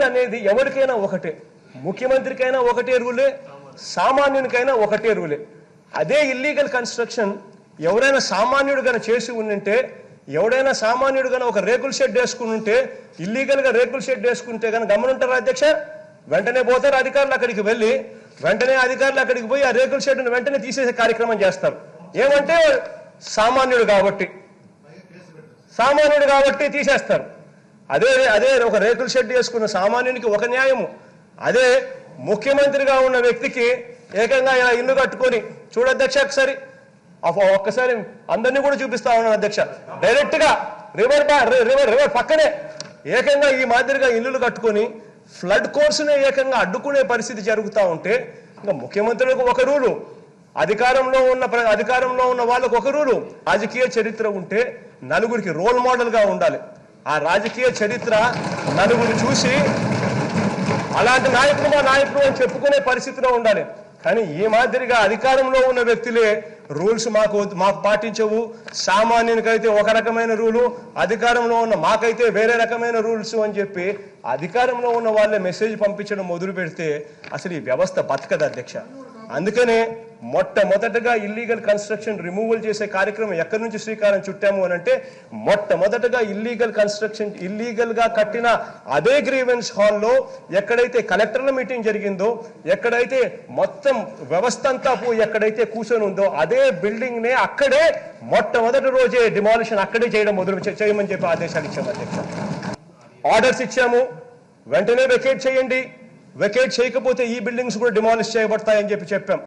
అనేది ఎవరికైనా ఒకటే, ముఖ్యమంత్రికైనా ఒకటే రూలే, సామాన్యునికైనా ఒకటే రూలే. అదే ఇల్లీగల్ కన్స్ట్రక్షన్ ఎవరైనా సామాన్యుడు గన చేసి ఉంటే, ఎవడైనా సామాన్యుడు గన ఒక రేకుల షెడ్ వేసుకుని ఉంటే, ఇల్లీగల్గా రేకుల షెడ్ వేసుకుంటే కనుక గమనుంటారు అధ్యక్ష, వెంటనే పోతారు అధికారులు అక్కడికి వెళ్ళి, వెంటనే అధికారులు అక్కడికి పోయి ఆ రేకుల షెడ్ను వెంటనే తీసేసే కార్యక్రమం చేస్తారు. ఏమంటే సామాన్యుడు కాబట్టి తీసేస్తారు. అదే ఒక రేకుల షెడ్ వేసుకున్న సామాన్యునికి ఒక న్యాయము, అదే ముఖ్యమంత్రిగా ఉన్న వ్యక్తికి ఏకంగా ఇలా ఇల్లు కట్టుకొని చూడధ్యక్ష ఒక్కసారి అందరినీ కూడా చూపిస్తా ఉన్నాను అధ్యక్ష, డైరెక్ట్ గా రివర్ పక్కనే ఏకంగా ఈ మాదిరిగా ఇల్లులు కట్టుకొని ఫ్లడ్ కోర్సునే ఏకంగా అడ్డుకునే పరిస్థితి జరుగుతూ ఉంటే, ఇంకా ముఖ్యమంత్రులకు ఒక రూలు, అధికారంలో ఉన్న వాళ్ళకు ఒక రూలు. రాజకీయ చరిత్ర ఉంటే నలుగురికి రోల్ మోడల్ గా ఉండాలి. ఆ రాజకీయ చరిత్ర నలుగురు చూసి అలాంటి నాయకుడు అని చెప్పుకునే పరిస్థితిలో ఉండాలి. కానీ ఈ మాదిరిగా అధికారంలో ఉన్న వ్యక్తులే రూల్స్ మాకు పాటించవు, సామాన్యునికైతే ఒక రకమైన రూలు, అధికారంలో ఉన్న మాకైతే వేరే రకమైన రూల్స్ అని చెప్పి అధికారంలో ఉన్న వాళ్ళే మెసేజ్ పంపించడం మొదలు పెడితే అసలు ఈ వ్యవస్థ బతకదు అధ్యక్ష. అందుకనే మొట్టమొదటగా ఇల్లీగల్ కన్స్ట్రక్షన్ రిమూవల్ చేసే కార్యక్రమం ఎక్కడి నుంచి శ్రీకారం చుట్టాము అని అంటే, మొట్టమొదటగా ఇల్లీగల్ గా కట్టిన అదే గ్రీవెన్స్ హాల్లో ఎక్కడైతే కలెక్టర్ల మీటింగ్ జరిగిందో, ఎక్కడైతే మొత్తం వ్యవస్థ అంతా ఎక్కడైతే కూర్చొని ఉందో అదే బిల్డింగ్ నే అక్కడే మొట్టమొదటి రోజే డిమాలిషన్ అక్కడే చేయమని చెప్పి ఆదేశాలు ఇచ్చాము అధ్యక్ష. ఆర్డర్స్ ఇచ్చాము, వెంటనే వెకేట్ చేయండి, వెకేట్ చేయకపోతే ఈ బిల్డింగ్స్ కూడా డిమాలిష్ చేయబడతాయని చెప్పాం.